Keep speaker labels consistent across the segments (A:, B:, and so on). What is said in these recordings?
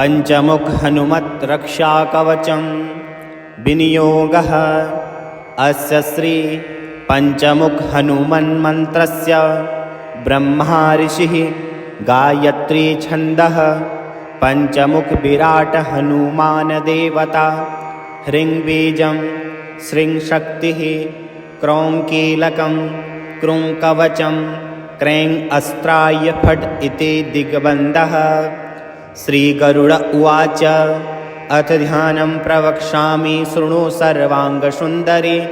A: पंचमुख हनुमत् रक्षा कवचं विनियोगः। अस्य श्री पंचमुख हनुमन्मन्त्रस्य ब्रह्मा ऋषिः गायत्री छन्दः। पंचमुख विराट हनुमान देवता। ह्रीं बीजं श्रीं शक्तिः क्रौं कीलकं क्रूं कवचं क्రైं अस्त्राय फट् इति दिग्बन्धः। श्रीगरुड उवाच अथ ध्यानं प्रवक्ष्यामि शृणु सर्वाङ्गसुन्दरि।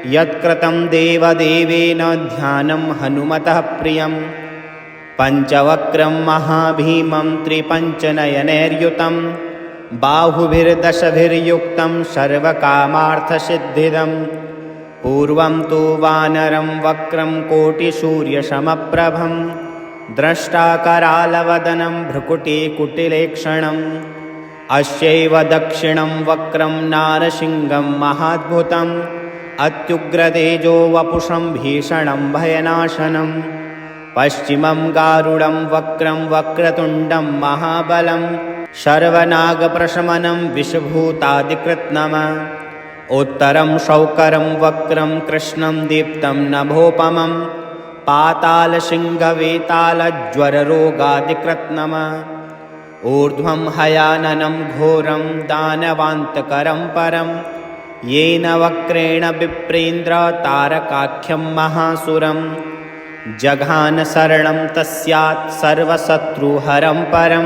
A: यत्कृतं देवदेवेन ध्यानं हनुमतः प्रियं। पञ्चवक्त्रं महाभीमं त्रिपञ्चनयनैर्युतं बाहुभिर्दशभिर्युक्तं सर्वकामार्थसिद्धिदं। पूर्वं तु वानरं वक्रं कोटिसूर्यसमप्रभं द्रष्टाकरालवदनं भ्रुकुटिकुटिलेक्षणम्। अस्यैव दक्षिणं वक्रं नारसिंहं महाद्भुतं अत्युग्रतेजो वपुषं भीषणं भयनाशनं। पश्चिमं गारुडं वक्रं वक्रतुण्डं महाबलं सर्वनागप्रशमनं विषभूतादिकृत्नम। उत्तरं शौकरं वक्रं कृष्णं दीप्तं नभोपमं पातालसिंहवेतालज्वररोगादिकृत्नम। ऊर्ध्वं हयाननं घोरं दानवान्तकरं परं येन वक्रेण विप्रेन्द्र तारकाख्यं महासुरं। जघान शरणं तस्यात् सर्वशत्रुहरं परं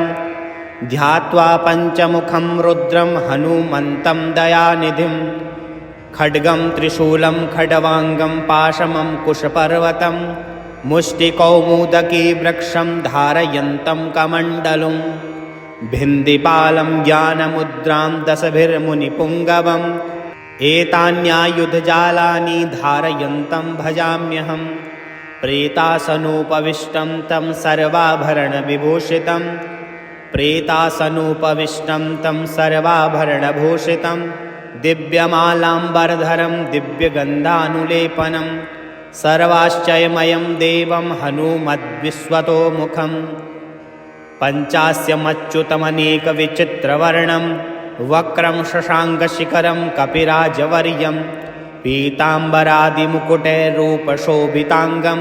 A: ध्यात्वा पञ्चमुखं रुद्रं हनुमन्तं दयानिधिं। खड्गं त्रिशूलं खड्वाङ्गं पाशमं कुशपर्वतं मुष्टिकौमुदकी वृक्षं धारयन्तं कमण्डलुं। भिन्दिपालं ज्ञानमुद्रां दशभिर्मुनिपुङ्गवम् एतान्यायुधजालानि धारयन्तं भजाम्यहम्। प्रेतासनोपविष्टं तं सर्वाभरणविभूषितं प्रेतासनोपविष्टं तं सर्वाभरणभूषितं दिव्यमालाम्बरधरं दिव्यगन्धानुलेपनं सर्वाश्चर्यमयं देवं हनुमद्विश्वतोमुखम्। पञ्चास्यमच्युतमनेकविचित्रवर्णं वक्रं शशाङ्कशिखरं कपिराजवर्यं पीताम्बरादिमुकुटैरूपशोभिताङ्गं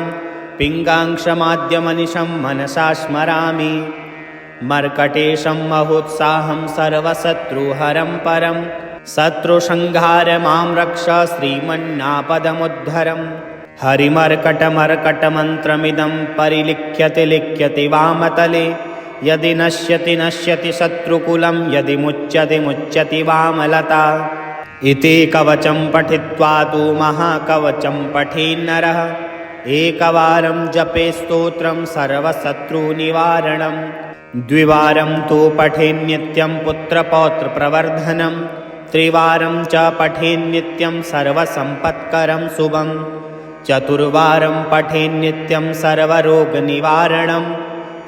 A: पिङ्गाक्षमाद्यमनिशं मनसा स्मरामि। मर्कटेशं महोत्साहं सर्वशत्रुहरं परं शत्रुसंहार मां रक्ष श्रीमन्नापदमुद्धरम्। हरिमर्कटमर्कटमन्त्रमिदं परिलिख्यते लिख्यते वामतले यदि नश्यति नश्यति शत्रुकुलं यदि मुच्यते मुच्यति वामलता। इति कवचं पठित्वा तु महाकवचं पठेन्नरः एकवारं जपे स्तोत्रं सर्वशत्रुनिवारणं। द्विवारं तु पठेन्नित्यं पुत्रपौत्रप्रवर्धनं त्रिवारं च पठेन्नित्यं सर्वसम्पत्करं शुभं। चतुर्वारं पठेन्नित्यं सर्वरोगनिवारणं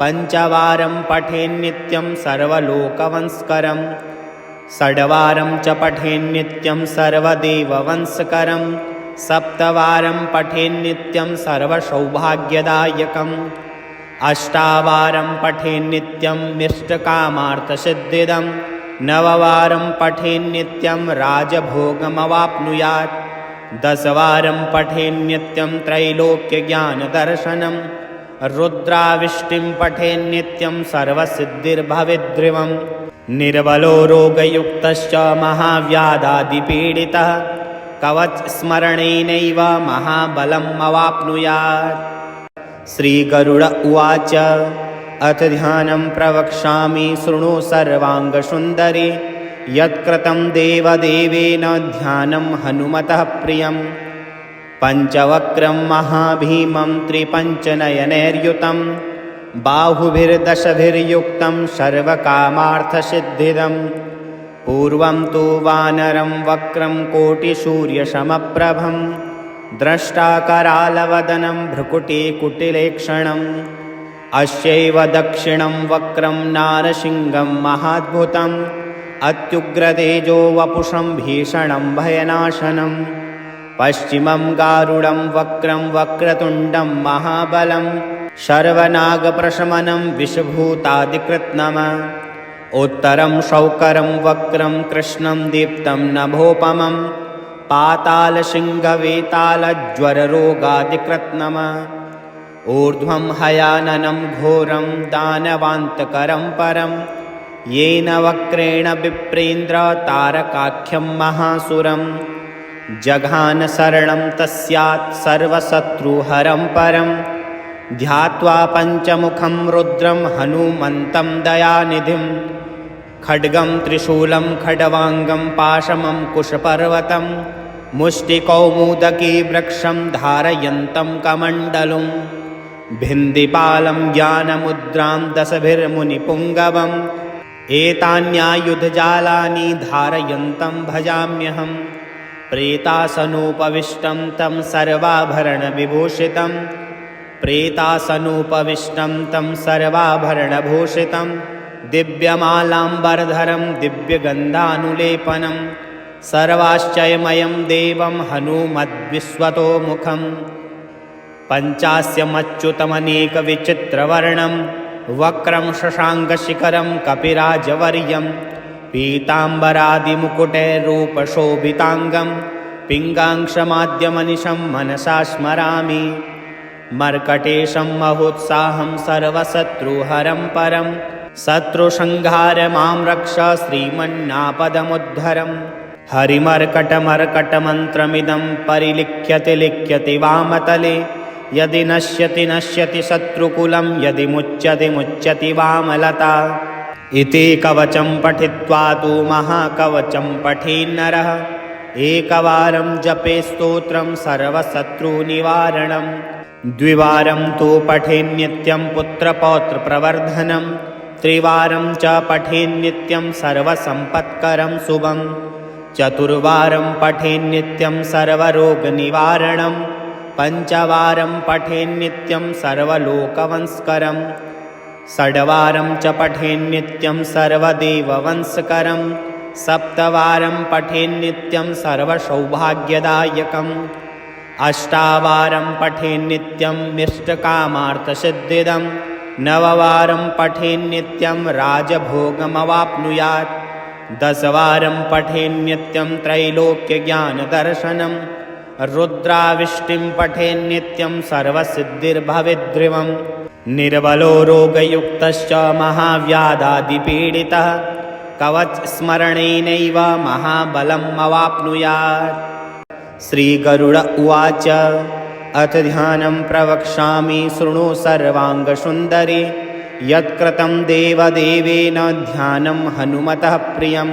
A: पञ्चवारं पठेन्नित्यं सर्वलोकवंशकरं। षड्वारं च पठेन्नित्यं सर्वदेववंशकरं सप्तवारं पठेन्नित्यं सर्वसौभाग्यदायकम्। अष्टावारं पठेन्नित्यं मिष्टकामार्थसिद्धिदं नववारं पठेन्नित्यं राजभोगमवाप्नुयात्। दशवारं पठेन्नित्यं त्रैलोक्यज्ञानदर्शनं रुद्राविष्टिं पठेन्नित्यं सर्वसिद्धिर्भवेद्ध्रुवम्। निर्बलो रोगयुक्तश्च महाव्याधादिपीडितः कवचस्मरणेनैव महाबलम् अवाप्नुयात्। श्रीगरुड उवाच अथ ध्यानं प्रवक्ष्यामि शृणु सर्वाङ्गसुन्दरि। यत्कृतं देवदेवेन ध्यानं हनुमतः प्रियं। पञ्चवक्त्रं महाभीमं त्रिपञ्चनयनैर्युतं बाहुभिर्दशभिर्युक्तं सर्वकामार्थसिद्धिदं। पूर्वं तु वानरं वक्रं कोटिसूर्यसमप्रभं द्रष्टाकरालवदनं भ्रुकुटिकुटिलेक्षणम्। अस्यैव दक्षिणं वक्रं नारसिंहं महाद्भुतं अत्युग्रतेजो वपुषं भीषणं भयनाशनं। पश्चिमं गारुडं वक्रं वक्रतुण्डं महाबलं सर्वनागप्रशमनं विषभूतादिकृत्नम। उत्तरं शौकरं वक्रं कृष्णं दीप्तं नभोपमं पातालशृङ्गवेतालज्वररोगादिकृत्नम ऊर्ध्वं हयाननं घोरं दानवान्तकरं परं येन वक्रेण विप्रेन्द्र तारकाख्यं महासुरं जघान शरणं तस्यात् सर्वशत्रुहरं परं ध्यात्वा पञ्चमुखं रुद्रं हनुमन्तं दयानिधिं खड्गं त्रिशूलं खड्वाङ्गं पाशमं कुशपर्वतं मुष्टिकौमुदकी वृक्षं धारयन्तं कमण्डलुं भिन्दिपालं ज्ञानमुद्रां दशभिर्मुनिपुङ्गवम् एतान्यायुधजालानि धारयन्तं भजाम्यहं प्रेतासनोपविष्टं तं सर्वाभरणविभूषितं प्रेतासनोपविष्टं तं सर्वाभरणभूषितं दिव्यमालाम्बरधरं दिव्यगन्धानुलेपनं सर्वाश्चर्यमयं देवं हनुमद्विश्वतोमुखं पञ्चास्यमच्युतमनेकविचित्रवर्णं वक्रं शशाङ्कशिखरं कपिराजवर्यं पीताम्बरादिमुकुटैरूपशोभिताङ्गं पिङ्गाक्षमाद्यमनिशं मनसा स्मरामि मर्कटेशं महोत्साहं सर्वशत्रुहरं परं शत्रुसंहार मां रक्ष श्रीमन्नापदमुद्धरम् हरिमर्कटमर्कटमन्त्रमिदं परिलिख्यति लिख्यति वामतले यदि नश्यति नश्यति शत्रुकुलं यदि मुच्यति मुच्यति वामलता इति कवचं पठित्वा तु महाकवचं पठेन्नरः एकवारं जपे स्तोत्रं सर्वशत्रुनिवारणं द्विवारं तु पठेन्नित्यं पुत्रपौत्रप्रवर्धनं त्रिवारं च पठेन्नित्यं सर्वसम्पत्करं शुभं चतुर्वारं पठेन्नित्यं सर्वरोगनिवारणं पञ्चवारं पठेन्नित्यं सर्वलोकवंशकरं षड्वारं च पठेन्नित्यं सर्वदेववंशकरं सप्तवारं पठेन्नित्यं सर्वसौभाग्यदायकम् अष्टावारं पठेन्नित्यं मिष्टकामार्थसिद्धिदं नववारं पठेन्नित्यं राजभोगमवाप्नुयात् दशवारं पठेन्नित्यं त्रैलोक्यज्ञानदर्शनं रुद्राविष्टिं पठेन्नित्यं सर्वसिद्धिर्भवेद्ध्रुवं निर्बलो रोगयुक्तश्च महाव्याधादिपीडितः कवचस्मरणेनैव महाबलम् अवाप्नुयात्। श्रीगरुड उवाच अथ ध्यानं प्रवक्ष्यामि शृणु सर्वाङ्गसुन्दरि यत्कृतं देवदेवेन ध्यानं हनुमतः प्रियं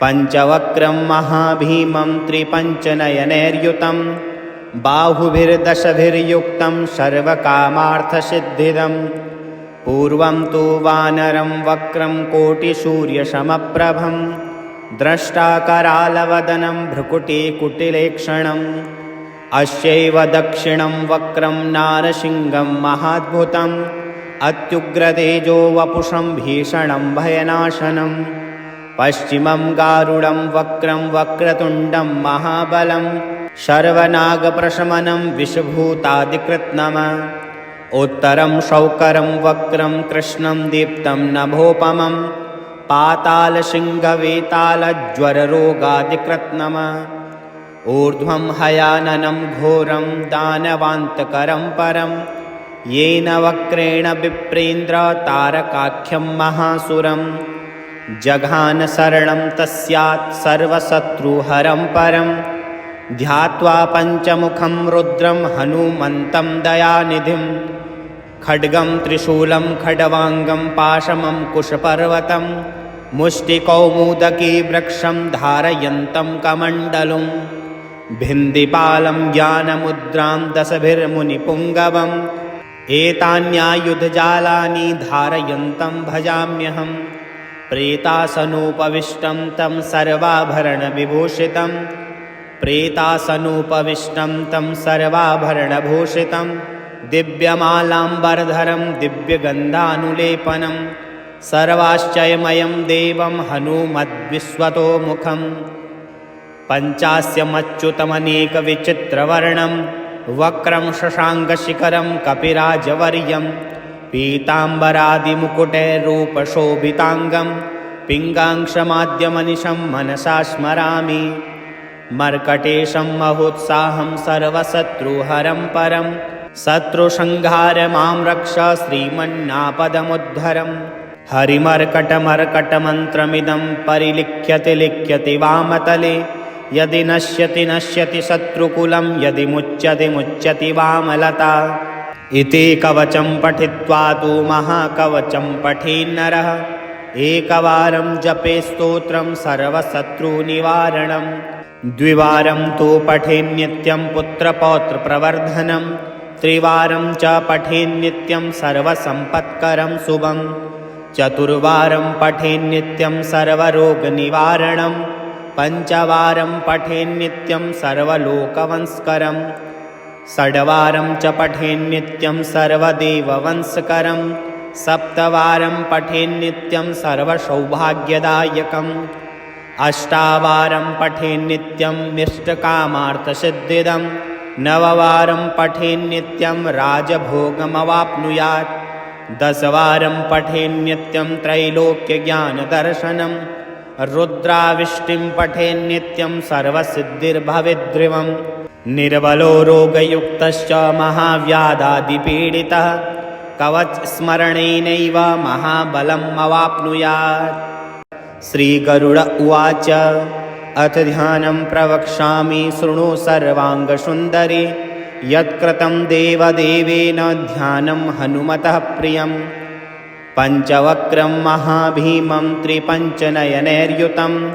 A: पञ्चवक्रं महाभीमं त्रिपञ्चनयनैर्युतं बाहुभिर्दशभिर्युक्तं सर्वकामार्थसिद्धिदं पूर्वं तु वानरं वक्रं कोटिसूर्यसमप्रभं द्रष्टाकरालवदनं भ्रुकुटिकुटिलेक्षणम् अस्यैव दक्षिणं वक्रं नारसिंहं महाद्भुतम् अत्युग्रतेजो वपुषं भीषणं भयनाशनं पश्चिमं गारुडं वक्रं वक्रतुण्डं महाबलं सर्वनागप्रशमनं विषभूतादिकृत्नम उत्तरं शौकरं वक्रं कृष्णं दीप्तं नभोपमं पातालशृङ्गवेतालज्वररोगादिकृत्नम ऊर्ध्वं हयाननं घोरं दानवान्तकरं परं येन वक्रेण विप्रेन्द्र तारकाख्यं महासुरं जघान शरणं तस्यात् सर्वशत्रुहरं परं ध्यात्वा पञ्चमुखं रुद्रं हनुमन्तं दयानिधिं खड्गं त्रिशूलं खड्वाङ्गं पाशमं कुशपर्वतं मुष्टिकौमुदकी वृक्षं धारयन्तं कमण्डलुं भिन्दिपालं ज्ञानमुद्रां दशभिर्मुनिपुङ्गवम् एतान्यायुधजालानि धारयन्तं भजाम्यहं प्रेतासनोपविष्टं तं सर्वाभरणविभूषितं प्रेतासनोपविष्टं तं सर्वाभरणभूषितं दिव्यमालाम्बरधरं दिव्यगन्धानुलेपनं सर्वाश्चर्यमयं देवं हनुमद्विश्वतोमुखं पञ्चास्यमच्युतमनेकविचित्रवर्णं वक्रं शशाङ्कशिखरं कपिराजवर्यं पीताम्बरादिमुकुटैर्रूपशोभिताङ्गं पिङ्गाक्षमाद्यमनिशं मनसा स्मरामि। मर्कटेशं महोत्साहं सर्वशत्रुहरं परं शत्रुसंहार मां रक्ष श्रीमन्नापदमुद्धरम्। हरिमर्कटमर्कटमन्त्रमिदं परिलिख्यति लिख्यति वामतले। यदि नश्यति नश्यति शत्रुकुलं यदि मुच्यति मुच्यति वामलता। इति कवचं पठित्वा तु महाकवचं पठेन्नरः। एकवारं जपे स्तोत्रं सर्वशत्रुनिवारणं। द्विवारं तु पठेन्नित्यं पुत्रपौत्रप्रवर्धनं। त्रिवारं च पठेन्नित्यं सर्वसम्पत्करं शुभं। चतुर्वारं पठेन्नित्यं सर्वरोगनिवारणं। पञ्चवारं पठेन्नित्यं सर्वलोकवंशकरं। षड्वारं च पठेन्नित्यं सर्वदेववंशकरं। सप्तवारं पठेन्नित्यं सर्वसौभाग्यदायकम्। अष्टावारं पठेन्नित्यं मिष्टकामार्थसिद्धिदं। नववारं पठेन्नित्यं राजभोगमवाप्नुयात्। दशवारं पठेन्नित्यं त्रैलोक्यज्ञानदर्शनं। रुद्राविष्टिं पठेन्नित्यं सर्वसिद्धिर्भवेद्ध्रुवं। निर्बलो रोगयुक्तश्च महाव्याधादिपीडितः कवचस्मरणेनैव महाबलम् अवाप्नुयात्। श्रीगरुड उवाच अथ ध्यानं प्रवक्ष्यामि शृणु सर्वाङ्गसुन्दरि। यत्कृतं देवदेवेन ध्यानं हनुमतः प्रियं। पञ्चवक्त्रं महाभीमं त्रिपञ्चनयनैर्युतं।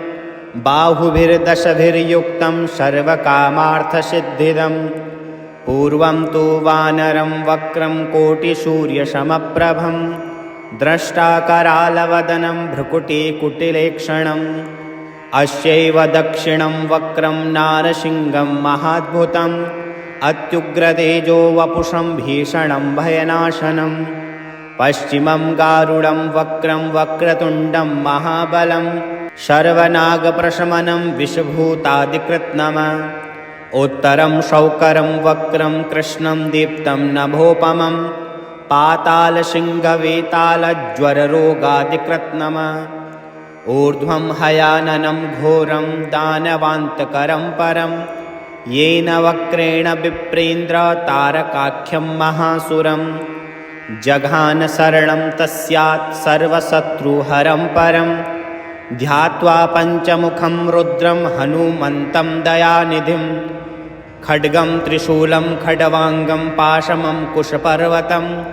A: बाहुभिर्दशभिर्युक्तं सर्वकामार्थसिद्धिदं। पूर्वं तु वानरं वक्रं कोटिसूर्यसमप्रभं। द्रष्टाकरालवदनं भ्रुकुटिकुटिलेक्षणम्। अस्यैव दक्षिणं वक्रं नारसिंहं महाद्भुतम्। अत्युग्रतेजो वपुषं भीषणं भयनाशनं। पश्चिमं गारुडं वक्रं वक्रतुण्डं महाबलं। सर्वनागप्रशमनं विषभूतादिकृत्नम। उत्तरं शौकरं वक्रं कृष्णं दीप्तं नभोपमं। पातालसिंहवेतालज्वररोगादिकृत्नम। ऊर्ध्वं हयाननं घोरं दानवान्तकरं परं। येन वक्रेण विप्रेन्द्र तारकाख्यं महासुरं। जघान शरणं तस्यात् सर्वशत्रुहरं परं। ध्यात्वा पञ्चमुखं रुद्रं हनुमन्तं दयानिधिं। खड्गं त्रिशूलं खड्वाङ्गं पाशमं कुशपर्वतं।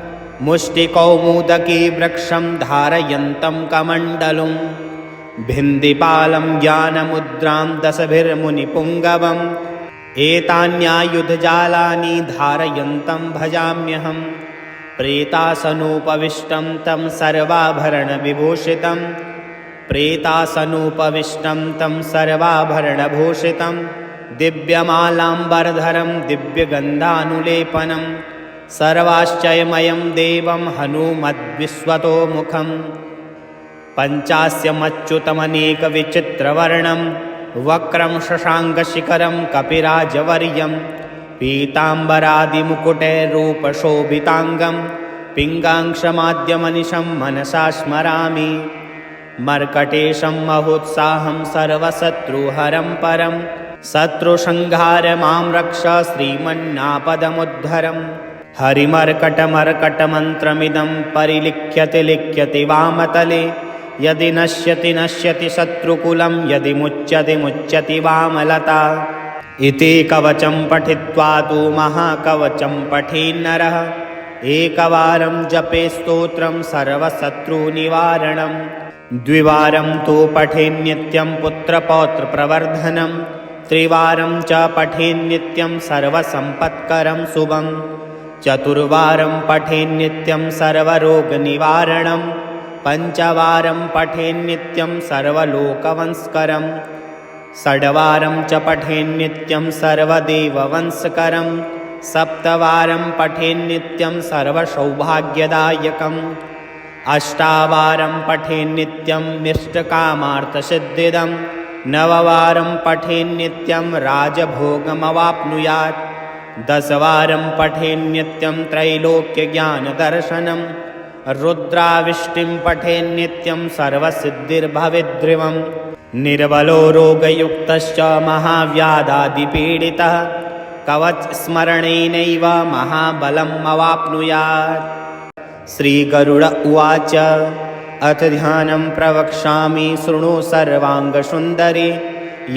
A: मुष्टिकौमुदकी वृक्षं धारयन्तं कमण्डलुं। भिन्दिपालं ज्ञानमुद्रां दशभिर्मुनिपुङ्गवम्। एतान्यायुधजालानि धारयन्तं भजाम्यहं। प्रेतासनोपविष्टं तं सर्वाभरणविभूषितं। प्रेतासनोपविष्टं तं सर्वाभरणभूषितं। दिव्यमालाम्बरधरं दिव्यगन्धानुलेपनं। सर्वाश्चर्यमयं देवं हनुमद्विश्वतोमुखं। पञ्चास्यमच्युतमनेकविचित्रवर्णं। वक्रं शशाङ्कशिखरं कपिराजवर्यं। पीताम्बरादिमुकुटैर्रूपशोभिताङ्गं। पिङ्गाक्षमाद्यमनिशं मनसा स्मरामि। मर्कटेशं महोत्साहं सर्वशत्रुहरं परं शत्रुसंहार मां रक्ष श्रीमन्नापदमुद्धरम्। हरिमर्कटमर्कटमन्त्रमिदं परिलिख्यति लिख्यति वामतले। यदि नश्यति नश्यति शत्रुकुलं यदि मुच्यति मुच्यति वामलता। इति कवचं पठित्वा तु महाकवचं पठेन्नरः। एकवारं जपे स्तोत्रं सर्वशत्रुनिवारणं। द्विवारं तु पठेन्नित्यं पुत्रपौत्रप्रवर्धनं। त्रिवारं च पठेन्नित्यं सर्वसम्पत्करं शुभं। चतुर्वारं पठेन्नित्यं सर्वरोगनिवारणं। पञ्चवारं पठेन्नित्यं सर्वलोकवंशकरं। षड्वारं च पठेन्नित्यं सर्वदेववंशकरं। सप्तवारं पठेन्नित्यं सर्वसौभाग्यदायकम्। अष्टावारं पठेन्नित्यं मिष्टकामार्थसिद्धिदं। नववारं पठेन्नित्यं राजभोगमवाप्नुयात्। दशवारं पठेन्नित्यं त्रैलोक्यज्ञानदर्शनं। रुद्राविष्टिं पठेन्नित्यं सर्वसिद्धिर्भवेद्ध्रुवम् निर्बलो रोगयुक्तश्च महाव्याधादिपीडितः कवचस्मरणेनैव महाबलम् अवाप्नुयात्। श्रीगरुड उवाच अथ ध्यानं प्रवक्ष्यामि शृणु सर्वाङ्गसुन्दरि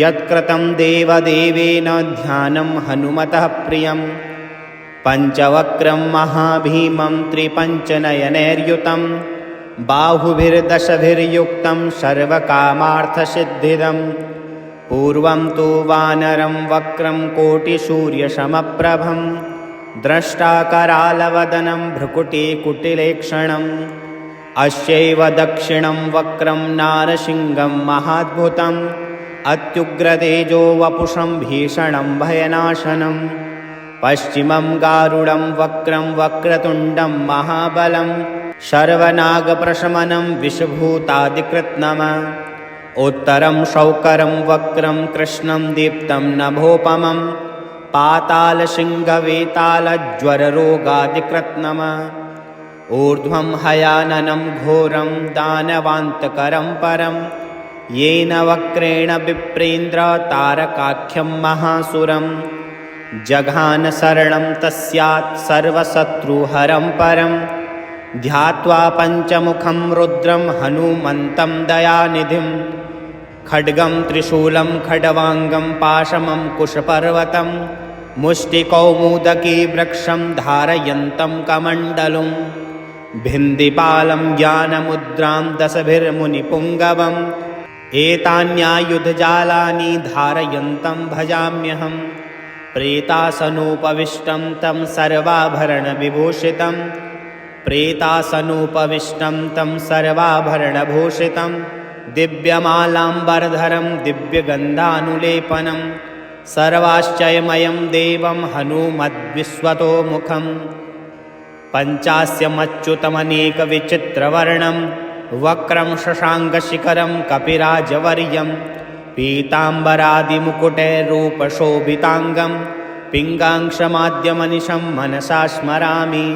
A: यत्कृतं देवदेवेन ध्यानं हनुमतः प्रियं पञ्चवक्त्रं महाभीमं त्रिपञ्चनयनैर्युतं बाहुभिर्दशभिर्युक्तं सर्वकामार्थसिद्धिदं पूर्वं तु वानरं वक्रं कोटिसूर्यसमप्रभं द्रष्टाकरालवदनं भ्रुकुटिकुटिलेक्षणम् अस्यैव दक्षिणं वक्रं नारसिंहं महाद्भुतम् अत्युग्रतेजो वपुषं भीषणं भयनाशनं पश्चिमं गारुडं वक्रं वक्रतुण्डं महाबलं सर्वनागप्रशमनं विषभूतादिकृत्नम उत्तरं शौकरं वक्रं कृष्णं दीप्तं नभोपमं पातालसिंहवेतालज्वररोगादिकृत्नम ऊर्ध्वं हयाननं घोरं दानवान्तकरं परं येन वक्रेण विप्रेन्द्र तारकाख्यं महासुरं जघान शरणं तस्यात् सर्वशत्रुहरं परं ध्यात्वा पञ्चमुखं रुद्रं हनुमन्तं दयानिधिं खड्गं त्रिशूलं खड्वाङ्गं पाशमं कुशपर्वतं मुष्टिकौमुदकी वृक्षं धारयन्तं कमण्डलुं भिन्दिपालं ज्ञानमुद्रां दशभिर्मुनिपुङ्गवम् एतान्यायुधजालानि धारयन्तं भजाम्यहं प्रेतासनोपविष्टं तं सर्वाभरणविभूषितं प्रेतासनोपविष्टं तं सर्वाभरणभूषितं दिव्यमालाम्बरधरं दिव्यगन्धानुलेपनं सर्वाश्चर्यमयं देवं हनुमद्विश्वतोमुखं पञ्चास्यमच्युतमनेकविचित्रवर्णं वक्रं शशाङ्कशिखरं कपिराजवर्यं पीताम्बरादिमुकुटैरूपशोभिताङ्गं पिङ्गाक्षमाद्यमनिशं मनसा स्मरामि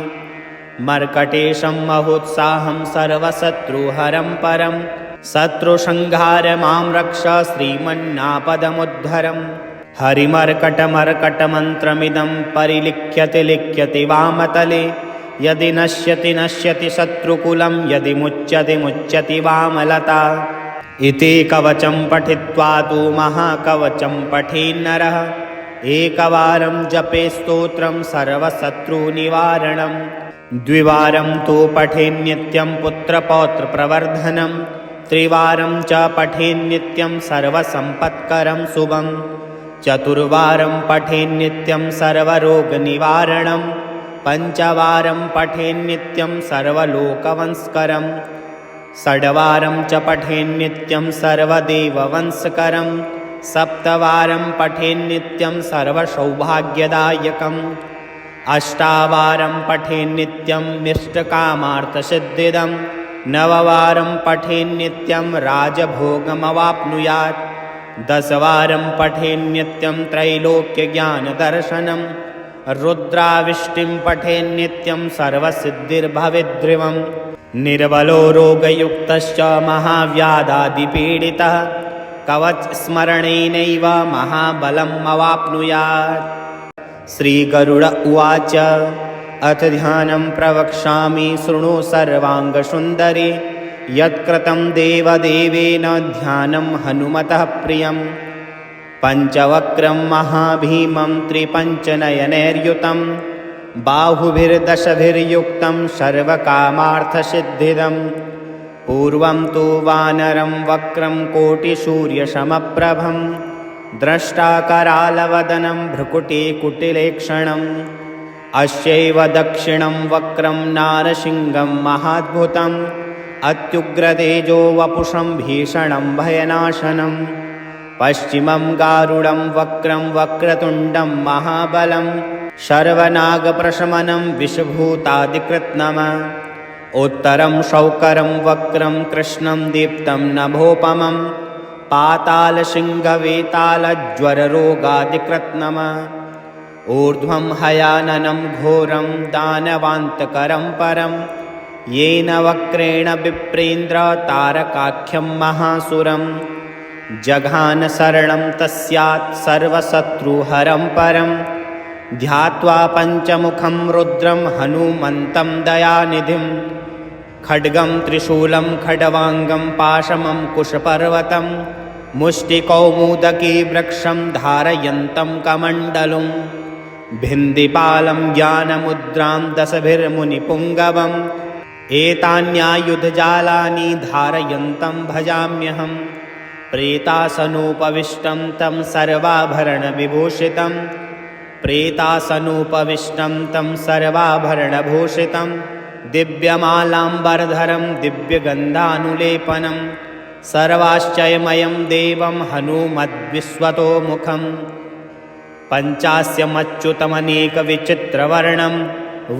A: मर्कटेशं महोत्साहं सर्वशत्रुहरं परं शत्रुसंहार मां रक्ष श्रीमन्नापदमुद्धरम् हरिमर्कटमर्कटमन्त्रमिदं परिलिख्यते लिख्यते वामतले यदि नश्यति नश्यति शत्रुकुलं यदि मुच्यते मुच्यति वामलता इति कवचं पठित्वा तु महाकवचं पठेन्नरः एकवारं जपे स्तोत्रं सर्वशत्रुनिवारणं द्विवारं तु पठेन्नित्यं पुत्रपौत्रप्रवर्धनं त्रिवारं च पठेन्नित्यं सर्वसम्पत्करं शुभं चतुर्वारं पठेन्नित्यं सर्वरोगनिवारणं पञ्चवारं पठेन्नित्यं सर्वलोकवंशकरं षड्वारं च पठेन्नित्यं सर्वदेववंशकरं सप्तवारं पठेन्नित्यं सर्वसौभाग्यदायकम् अष्टावारं पठेन्नित्यं मिष्टकामार्थसिद्धिदं नववारं पठेन्नित्यं राजभोगमवाप्नुयात् दशवारं पठेन्नित्यं त्रैलोक्यज्ञानदर्शनं रुद्राविष्टिं पठेन्नित्यं सर्वसिद्धिर्भवेद्ध्रुवम् निर्बलो रोगयुक्तश्च महाव्याधादिपीडितः कवचस्मरणेनैव महाबलम् अवाप्नुयात्। श्रीगरुड उवाच अथ ध्यानं प्रवक्ष्यामि शृणु सर्वाङ्गसुन्दरि यत्कृतं देवदेवेन ध्यानं हनुमतः प्रियं पञ्चवक्त्रं महाभीमं त्रिपञ्चनयनैर्युतं बाहुभिर्दशभिर्युक्तं सर्वकामार्थसिद्धिदं पूर्वं तु वानरं वक्रं कोटिसूर्यसमप्रभं द्रष्टाकरालवदनं भ्रुकुटिकुटिलेक्षणम् अस्यैव दक्षिणं वक्रं नारसिंहं महाद्भुतम् अत्युग्रतेजो वपुषं भीषणं भयनाशनं पश्चिमं गारुडं वक्रं वक्रतुण्डं महाबलं सर्वनागप्रशमनं विषभूतादिकृत्नम उत्तरं शौकरं वक्रं कृष्णं दीप्तं नभोपमं पातालसिंहवेतालज्वररोगादिकृत्नम ऊर्ध्वं हयाननं घोरं दानवान्तकरं परं येन वक्रेण विप्रेन्द्र तारकाख्यं महासुरं जघान शरणं तस्यात् सर्वशत्रुहरं परं ध्यात्वा पञ्चमुखं रुद्रं हनुमन्तं दयानिधिं खड्गं त्रिशूलं खड्वाङ्गं पाशमं कुशपर्वतं मुष्टिकौमुदकी वृक्षं धारयन्तं कमण्डलुं भिन्दिपालं ज्ञानमुद्रां दशभिर्मुनिपुङ्गवम् एतान्यायुधजालानि धारयन्तं भजाम्यहं प्रेतासनोपविष्टं तं सर्वाभरणविभूषितं प्रेतासनोपविष्टं तं सर्वाभरणभूषितं दिव्यमालाम्बरधरं दिव्यगन्धानुलेपनं सर्वाश्चर्यमयं देवं हनुमद्विश्वतोमुखं पञ्चास्यमच्युतमनेकविचित्रवर्णं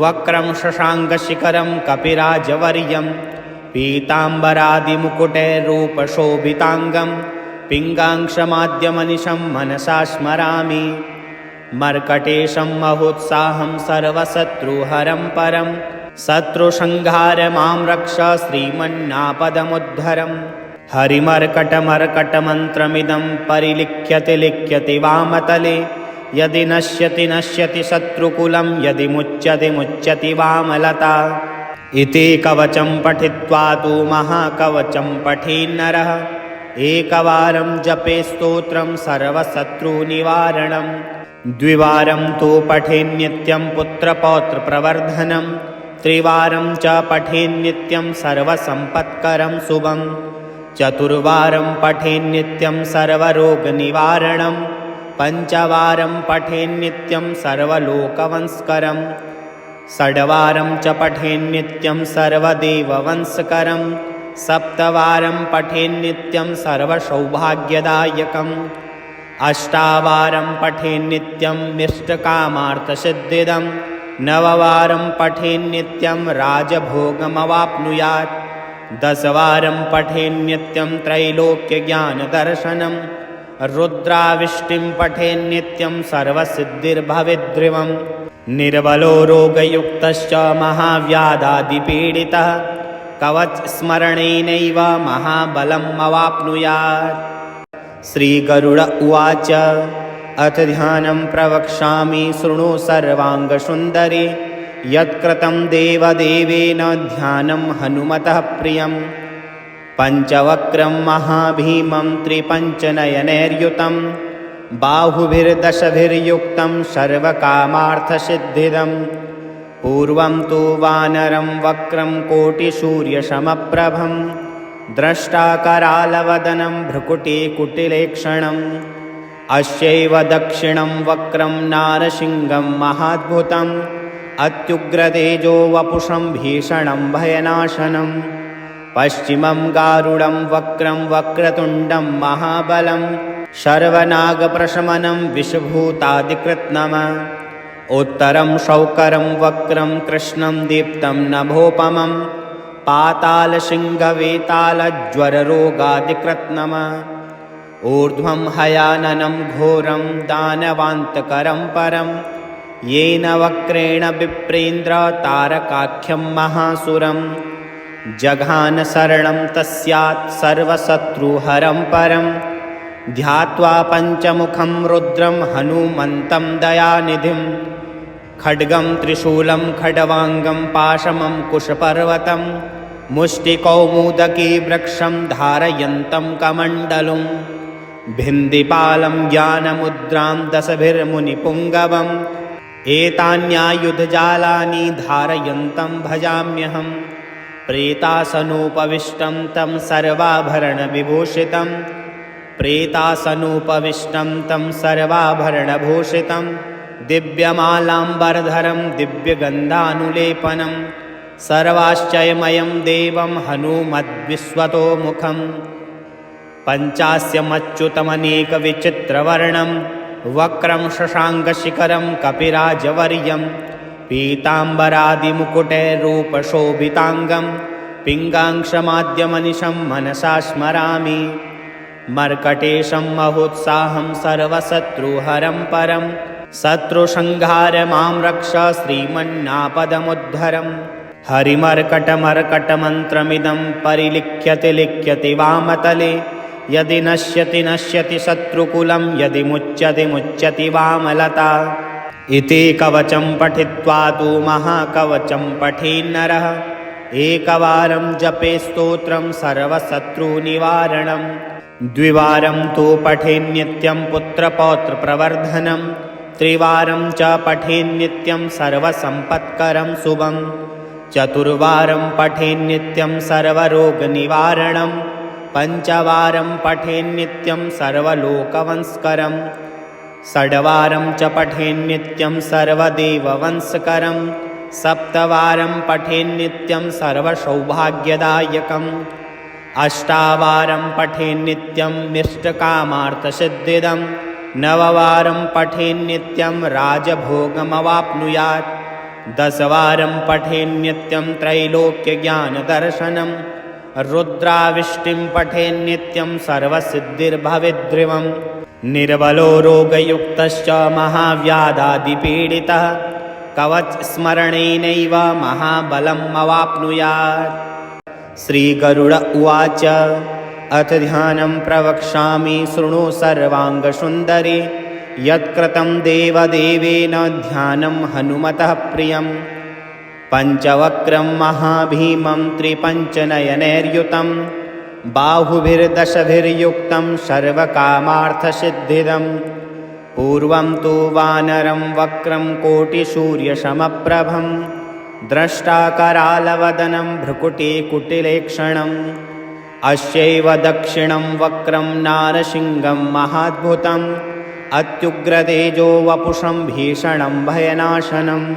A: वक्रं शशाङ्कशिखरं कपिराजवर्यं पीताम्बरादिमुकुटैरूपशोभिताङ्गं पिङ्गाक्षमाद्यमनिशं मनसा स्मरामि मर्कटेशं महोत्साहं सर्वशत्रुहरं परं शत्रुसंहार मां रक्ष श्रीमन्नापदमुद्धरम् हरिमर्कटमर्कटमन्त्रमिदं परिलिख्यति लिख्यति वामतले यदि नश्यति नश्यति शत्रुकुलं यदि मुच्यति मुच्यति वामलता इति कवचं पठित्वा तु महाकवचं पठेन्नरः एकवारं जपे स्तोत्रं सर्वशत्रुनिवारणं द्विवारं तु पठेन्नित्यं पुत्रपौत्रप्रवर्धनं त्रिवारं च पठेन्नित्यं सर्वसम्पत्करं शुभं चतुर्वारं पठेन्नित्यं सर्वरोगनिवारणं पञ्चवारं पठेन्नित्यं सर्वलोकवंशकरं षड्वारं च पठेन्नित्यं सर्वदेववंशकरं सप्तवारं पठेन्नित्यं सर्वसौभाग्यदायकम् अष्टावारं पठेन्नित्यं मिष्टकामार्थसिद्धिदं नववारं पठेन्नित्यं राजभोगमवाप्नुयात् दशवारं पठेन्नित्यं त्रैलोक्यज्ञानदर्शनं रुद्राविष्टिं पठेन्नित्यं सर्वसिद्धिर्भवेद्ध्रुवं निर्बलो रोगयुक्तश्च महाव्याधादिपीडितः कवचस्मरणेनैव महाबलमवाप्नुयात्। श्रीगरुड उवाच अथ ध्यानं प्रवक्ष्यामि शृणु सर्वाङ्गसुन्दरि यत्कृतं देवदेवेन ध्यानं हनुमतः प्रियं पञ्चवक्रं महाभीमं त्रिपञ्चनयनैर्युतं बाहुभिर्दशभिर्युक्तं सर्वकामार्थसिद्धिदं पूर्वं तु वानरं वक्रं कोटिसूर्यसमप्रभं द्रष्टाकरालवदनं भ्रुकुटिकुटिलेक्षणम् अस्यैव दक्षिणं वक्रं नारसिंहं महाद्भुतम् अत्युग्रतेजो वपुषं भीषणं भयनाशनं पश्चिमं गारुडं वक्रं वक्रतुण्डं महाबलं सर्वनागप्रशमनं विषभूतादिकृत्नम उत्तरं शौकरं वक्रं कृष्णं दीप्तं नभोपमं पातालसिंहवेतालज्वररोगादिकृत्नम ऊर्ध्वं हयाननं घोरं दानवान्तकरं परं येन वक्रेण विप्रेन्द्र तारकाख्यं महासुरं जघान शरणं तस्यात् सर्वशत्रुहरं परं ध्यात्वा पञ्चमुखं रुद्रं हनुमन्तं दयानिधिं खड्गं त्रिशूलं खड्वाङ्गं पाशमं कुशपर्वतं मुष्टिकौमुदकी वृक्षं धारयन्तं कमण्डलुं भिन्दिपालं ज्ञानमुद्रां दशभिर्मुनिपुङ्गवम् एतान्यायुधजालानि धारयन्तं भजाम्यहं प्रेतासनोपविष्टं तं सर्वाभरणविभूषितं प्रेतासनोपविष्टं तं सर्वाभरणभूषितं दिव्यमालाम्बरधरं दिव्यगन्धानुलेपनं सर्वाश्चर्यमयं देवं हनुमद्विश्वतोमुखं पञ्चास्यमच्युतमनेकविचित्रवर्णं वक्रं शशाङ्कशिखरं कपिराजवर्यं पीताम्बरादिमुकुटैरूपशोभिताङ्गं पिङ्गाक्षमाद्यमनिशं मनसा स्मरामि मर्कटेशं महोत्साहं सर्वशत्रुहरं परं शत्रुसंहार मां रक्ष श्रीमन्नापदमुद्धरम् हरिमर्कटमर्कटमन्त्रमिदं परिलिख्यति लिख्यति वामतले। यदि नश्यति नश्यति शत्रुकुलं, यदि मुच्यति मुच्यति वामलता। इति कवचं पठित्वा तु महाकवचं पठेन्नरः। एकवारं जपे स्तोत्रं सर्वशत्रुनिवारणं। द्विवारं तु पठेन्नित्यं पुत्रपौत्रप्रवर्धनं। त्रिवारं च पठेन्नित्यं सर्वसम्पत्करं शुभं। चतुर्वारं पठेन्नित्यं सर्वरोगनिवारणं। पञ्चवारं पठेन्नित्यं सर्वलोकवंशकरं। षड्वारं च पठेन्नित्यं सर्वदेववंशकरं। सप्तवारं पठेन्नित्यं सर्वसौभाग्यदायकम्। अष्टावारं पठेन्नित्यं मिष्टकामार्थसिद्धिदं। नववारं पठेन्नित्यं राजभोगमवाप्नुयात्। दशवारं पठेन्नित्यं त्रैलोक्यज्ञानदर्शनं। रुद्राविष्टिं पठेन्नित्यं सर्वसिद्धिर्भवेद्ध्रुवं। निर्बलो रोगयुक्तश्च महाव्याधादिपीडितः कवचस्मरणेनैव महाबलम् अवाप्नुयात्। श्रीगरुड उवाच अथ ध्यानं प्रवक्ष्यामि शृणु सर्वाङ्गसुन्दरि। यत्कृतं देवदेवेन ध्यानं हनुमतः प्रियं। पञ्चवक्त्रं महाभीमं त्रिपञ्चनयनैर्युतं। बाहुभिर्दशभिर्युक्तं सर्वकामार्थसिद्धिदं। पूर्वं तु वानरं वक्रं कोटिसूर्यसमप्रभं। द्रष्टाकरालवदनं भ्रुकुटिकुटिलेक्षणम्। अस्यैव दक्षिणं वक्रं नारसिंहं महाद्भुतम्। अत्युग्रतेजो वपुषं भीषणं भयनाशनं।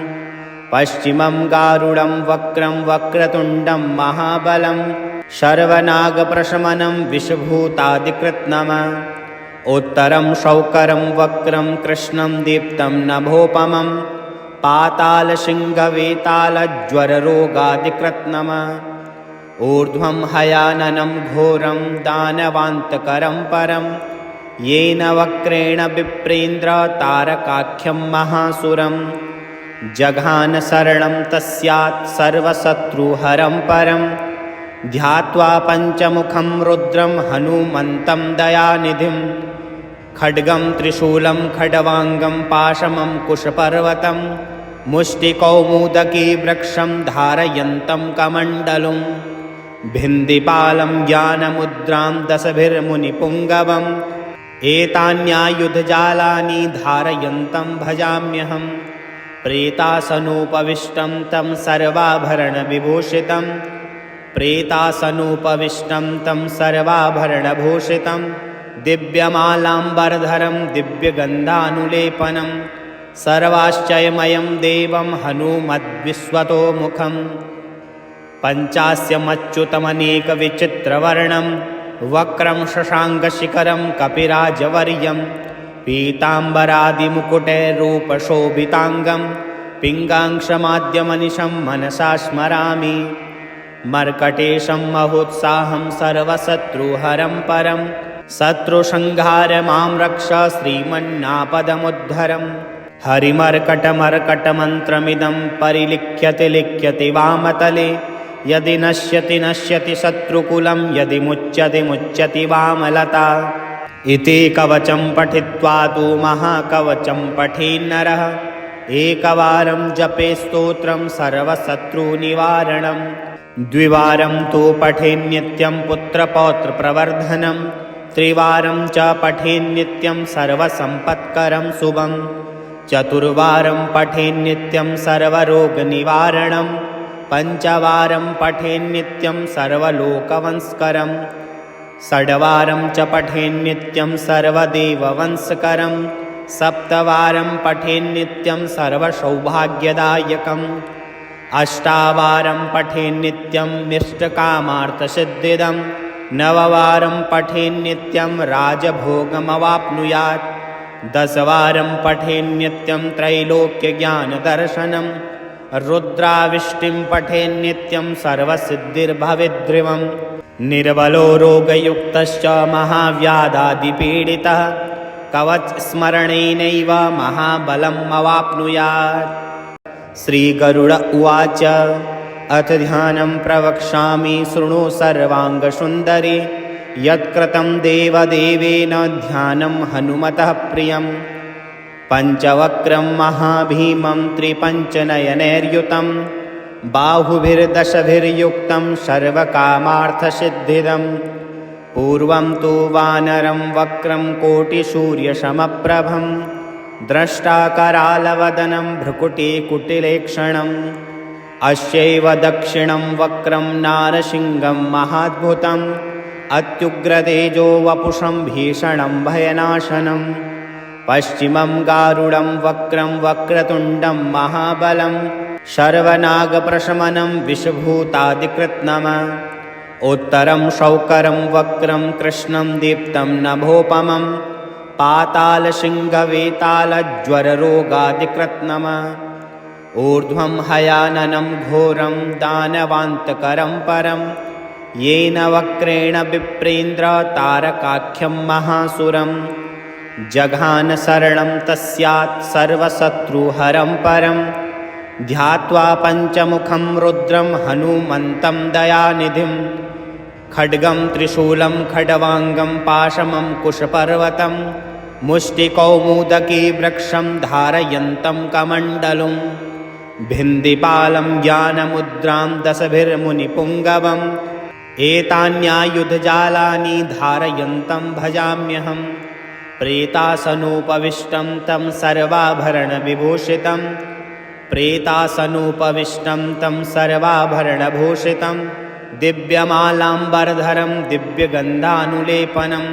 A: पश्चिमं गारुडं वक्रं वक्रतुण्डं महाबलं। सर्वनागप्रशमनं विषभूतादिकृत्नम। उत्तरं शौकरं वक्रं कृष्णं दीप्तं नभोपमं। पातालसिंहवेतालज्वररोगादिकृत्नम। ऊर्ध्वं हयाननं घोरं दानवान्तकरं परं। येन वक्रेण विप्रेन्द्र तारकाख्यं महासुरं। जघान शरणं तस्यात् सर्वशत्रुहरं परं। ध्यात्वा पञ्चमुखं रुद्रं हनुमन्तं दयानिधिं। खड्गं त्रिशूलं खड्वाङ्गं पाशमं कुशपर्वतं। मुष्टिकौमुदकी वृक्षं धारयन्तं कमण्डलुं। भिन्दिपालं ज्ञानमुद्रां दशभिर्मुनिपुङ्गवम्। एतान्यायुधजालानि धारयन्तं भजाम्यहम्। प्रेतासनोपविष्टं तं सर्वाभरणविभूषितं। प्रेतासनोपविष्टं तं सर्वाभरणभूषितं। दिव्यमालाम्बरधरं दिव्यगन्धानुलेपनं। सर्वाश्चर्यमयं देवं हनुमद्विश्वतोमुखम्। पञ्चास्यमच्युतमनेकविचित्रवर्णं। वक्रं शशाङ्कशिखरं कपिराजवर्यं। पीताम्बरादिमुकुटैरूपशोभिताङ्गं। पिङ्गाक्षमाद्यमनिशं मनसा स्मरामि। मर्कटेशं महोत्साहं सर्वशत्रुहरं परं। शत्रुसंहार मां रक्ष श्रीमन्नापदमुद्धरम्। हरिमर्कटमर्कटमन्त्रमिदं परिलिख्यति लिख्यति वामतले। यदि नश्यति नश्यति शत्रुकुलं, यदि मुच्यति मुच्यति वामलता। इति कवचं पठित्वा तु महाकवचं पठेन्नरः। एकवारं जपे स्तोत्रं सर्वशत्रुनिवारणं। द्विवारं तु पठेन्नित्यं पुत्रपौत्रप्रवर्धनं। त्रिवारं च पठेन्नित्यं सर्वसम्पत्करं शुभं। चतुर्वारं पठेन्नित्यं सर्वरोगनिवारणं। पञ्चवारं पठेन्नित्यं सर्वलोकवंशकरं। षड्वारं च पठेन्नित्यं सर्वदेववंशकरं। सप्तवारं पठेन्नित्यं सर्वसौभाग्यदायकम्। अष्टावारं पठेन्नित्यं मिष्टकामार्थसिद्धिदं। नववारं पठेन्नित्यं राजभोगमवाप्नुयात्। दशवारं पठेन्नित्यं त्रैलोक्यज्ञानदर्शनं। रुद्राविष्टिं पठेन्नित्यं सर्वसिद्धिर्भवेद्ध्रुवं। निर्बलो रोगयुक्तश्च महाव्याधादिपीडितः कवचस्मरणेनैव महाबलम् अवाप्नुयात्। श्रीगरुड उवाच अथ ध्यानं प्रवक्ष्यामि शृणु सर्वाङ्गसुन्दरि। यत्कृतं देवदेवेन ध्यानं हनुमतः प्रियं। पञ्चवक्त्रं महाभीमं त्रिपञ्चनयनैर्युतं बाहुभिर्दशभिर्युक्तं सर्वकामार्थसिद्धिदं। पूर्वं तु वानरं वक्रं कोटिसूर्यसमप्रभं द्रष्टाकरालवदनं भ्रुकुटिकुटिलेक्षणम्। अस्यैव दक्षिणं वक्रं नारसिंहं महाद्भुतम् अत्युग्रतेजो वपुषं भीषणं भयनाशनं। पश्चिमं गारुडं वक्रं वक्रतुण्डं महाबलं सर्वनागप्रशमनं विषभूतादिकृत्नम। उत्तरं शौकरं वक्रं कृष्णं दीप्तं नभोपमं पातालसिंहवेतालज्वररोगादिकृत्नम। ऊर्ध्वं हयाननं घोरं दानवान्तकरं परं येन वक्रेण विप्रेन्द्र तारकाख्यं महासुरं। जघान शरणं तस्यात् सर्वशत्रुहरं परं ध्यात्वा पञ्चमुखं रुद्रं हनुमन्तं दयानिधिं। खड्गं त्रिशूलं खड्वाङ्गं पाशमं कुशपर्वतं मुष्टिकौमुदकी वृक्षं धारयन्तं कमण्डलुं। भिन्दिपालं ज्ञानमुद्रां दशभिर्मुनिपुङ्गवम् एतान्यायुधजालानि धारयन्तं भजाम्यहं। प्रेतासनोपविष्टं तं सर्वाभरणविभूषितं प्रेतासनोपविष्टं तं सर्वाभरणभूषितं दिव्यमालाम्बरधरं दिव्यगन्धानुलेपनं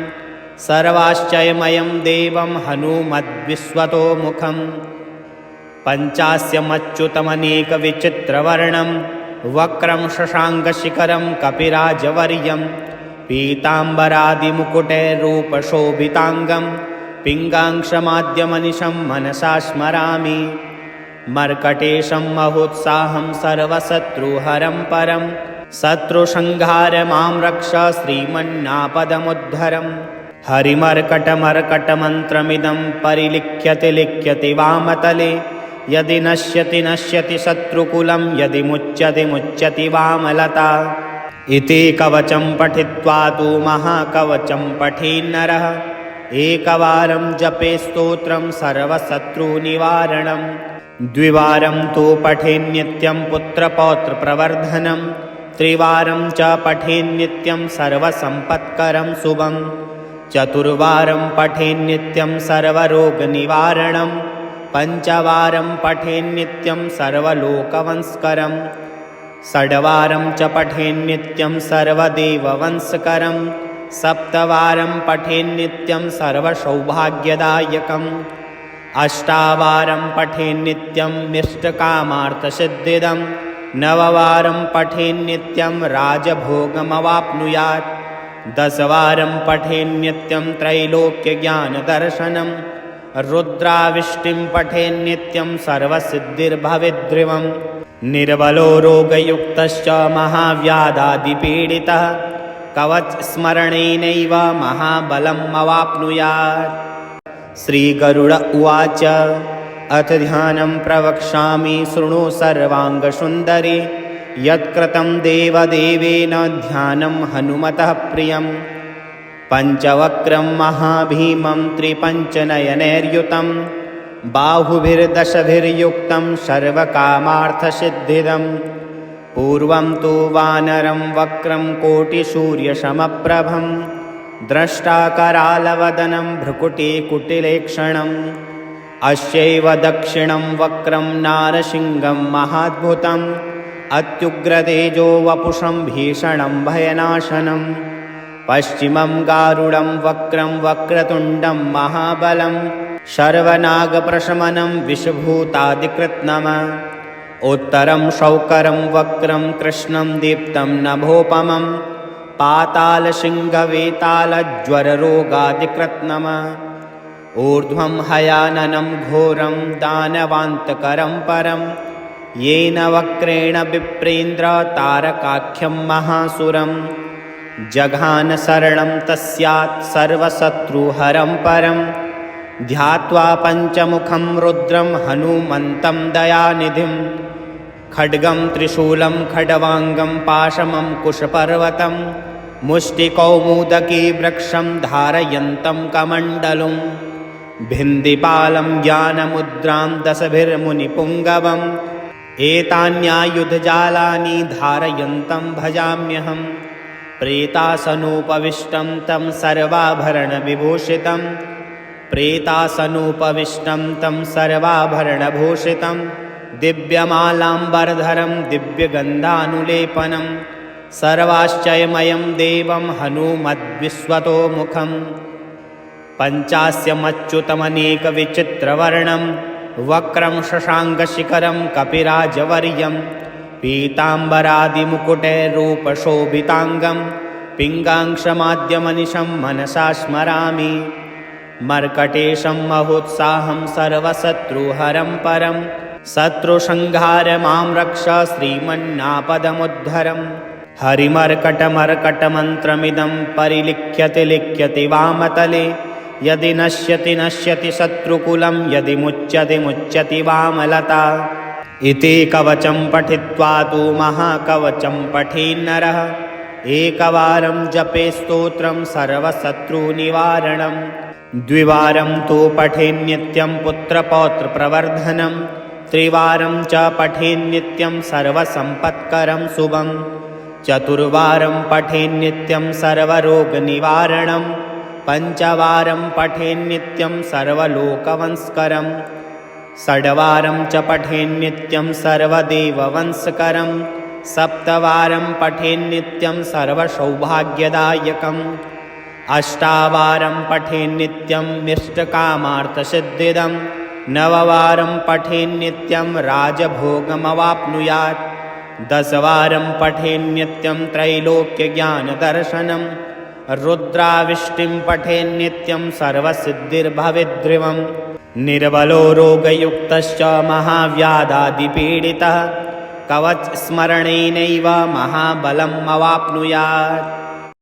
A: सर्वाश्चर्यमयं देवं हनुमद्विश्वतोमुखम्। पञ्चास्यमच्युतमनेकविचित्रवर्णं वक्रं शशाङ्कशिखरं कपिराजवर्यं पीताम्बरादिमुकुटैरूपशोभिताङ्गं पिङ्गाक्षमाद्यमनिशं मनसा स्मरामि। मर्कटेशं महोत्साहं सर्वशत्रुहरं परं शत्रुसंहार मां रक्ष श्रीमन्नापदमुद्धरम्। हरिमर्कटमर्कटमन्त्रमिदं परिलिख्यते लिख्यते वामतले यदि नश्यति नश्यति शत्रुकुलं यदि मुच्यति मुच्यति वामलता। इति कवचं पठित्वा तु महाकवचं पठेन्नरः एकवारं जपे स्तोत्रं सर्वशत्रुनिवारणं। द्विवारं तु पठेन्नित्यं पुत्रपौत्रप्रवर्धनं त्रिवारं च पठेन्नित्यं सर्वसम्पत्करं शुभं। चतुर्वारं पठेन्नित्यं सर्वरोगनिवारणं पञ्चवारं पठेन्नित्यं सर्वलोकवंशकरं। षड्वारं च पठेन्नित्यं सर्वदेववंशकरं सप्तवारं पठेन्नित्यं सर्वसौभाग्यदायकम्। अष्टावारं पठेन्नित्यं मिष्टकामार्थसिद्धिदं नववारं पठेन्नित्यं राजभोगमवाप्नुयात्। दशवारं पठेन्नित्यं त्रैलोक्यज्ञानदर्शनं रुद्राविष्टिं पठेन्नित्यं सर्वसिद्धिर्भवेद्ध्रुवम्। निर्बलो रोगयुक्तश्च महाव्याधादिपीडितः कवचस्मरणेनैव महाबलम् अवाप्नुयात्। श्रीगरुड उवाच अथ ध्यानं प्रवक्ष्यामि शृणु सर्वाङ्गसुन्दरि। यत्कृतं देवदेवेन ध्यानं हनुमतः प्रियं। पञ्चवक्त्रं महाभीमं त्रिपञ्चनयनैर्युतं बाहुभिर्दशभिर्युक्तं सर्वकामार्थसिद्धिदं। पूर्वं तु वानरं वक्रं कोटिसूर्यसमप्रभं द्रष्टाकरालवदनं भ्रुकुटिकुटिलेक्षणम्। अस्यैव दक्षिणं वक्रं नारसिंहं महाद्भुतम् अत्युग्रतेजो वपुषं भीषणं भयनाशनं। पश्चिमं गारुडं वक्रं वक्रतुण्डं महाबलं सर्वनागप्रशमनं विषभूतादिकृत्नम। उत्तरं शौकरं वक्रं कृष्णं दीप्तं नभोपमं पातालसिंहवेतालज्वररोगादिकृत्नम। ऊर्ध्वं हयाननं घोरं दानवान्तकरं परं येन वक्रेण विप्रेन्द्र तारकाख्यं महासुरं। जघान शरणं तस्यात् सर्वशत्रुहरं परं ध्यात्वा पञ्चमुखं रुद्रं हनुमन्तं दयानिधिं। खड्गं त्रिशूलं खड्वाङ्गं पाशमं कुशपर्वतं मुष्टिकौमुदकी वृक्षं धारयन्तं कमण्डलुं भिन्दिपालं ज्ञानमुद्रां दशभिर्मुनिपुङ्गवम् एतान्यायुधजालानि धारयन्तं भजाम्यहम् प्रेतासनोपविष्टं तं सर्वाभरणविभूषितं प्रेतासनोपविष्टं तं सर्वाभरणभूषितं दिव्यमालाम्बरधरं दिव्यगन्धानुलेपनं सर्वाश्चर्यमयं देवं हनूमद्विश्वतोमुखं पञ्चास्यमच्युतमनेकविचित्रवर्णं वक्रं शशाङ्कशिखरं कपिराजवर्यं पीताम्बरादिमुकुटैरूपशोभिताङ्गं पिङ्गाङ्क्षमाद्यमनिशं मनसा स्मरामि मर्कटेशं महोत्साहं सर्वशत्रुहरं परं शत्रुसंहार मां रक्ष श्रीमन्नापदमुद्धरम् हरिमर्कटमर्कटमन्त्रमिदं परिलिख्यति लिख्यति वामतले यदि नश्यति नश्यति शत्रुकुलं यदि मुच्यति मुच्यति वामलता इति कवचं पठित्वा तु महाकवचं पठेन्नरः एकवारं जपे स्तोत्रं सर्वशत्रुनिवारणं द्विवारं तु पठेन्नित्यं पुत्रपौत्रप्रवर्धनं त्रिवारं च पठेन्नित्यं सर्वसम्पत्करं शुभं चतुर्वारं पठेन्नित्यं सर्वरोगनिवारणं पञ्चवारं पठेन्नित्यं सर्वलोकवंशकरं षड्वारं च पठेन्नित्यं सर्वदेववंशकरं सप्तवारं पठेन्नित्यं सर्वसौभाग्यदायकम् अष्टावारं पठेन्नित्यं मिष्टकामार्थसिद्धिदं नववारं पठेन्नित्यं राजभोगमवाप्नुयात् दशवारं पठेन्नित्यं त्रैलोक्यज्ञानदर्शनं रुद्राविष्टिं पठेन्नित्यं सर्वसिद्धिर्भवेद्ध्रुवं निर्बलो रोगयुक्तश्च महाव्याधादिपीडितः कवचस्मरणेनैव महाबलम् अवाप्नुयात्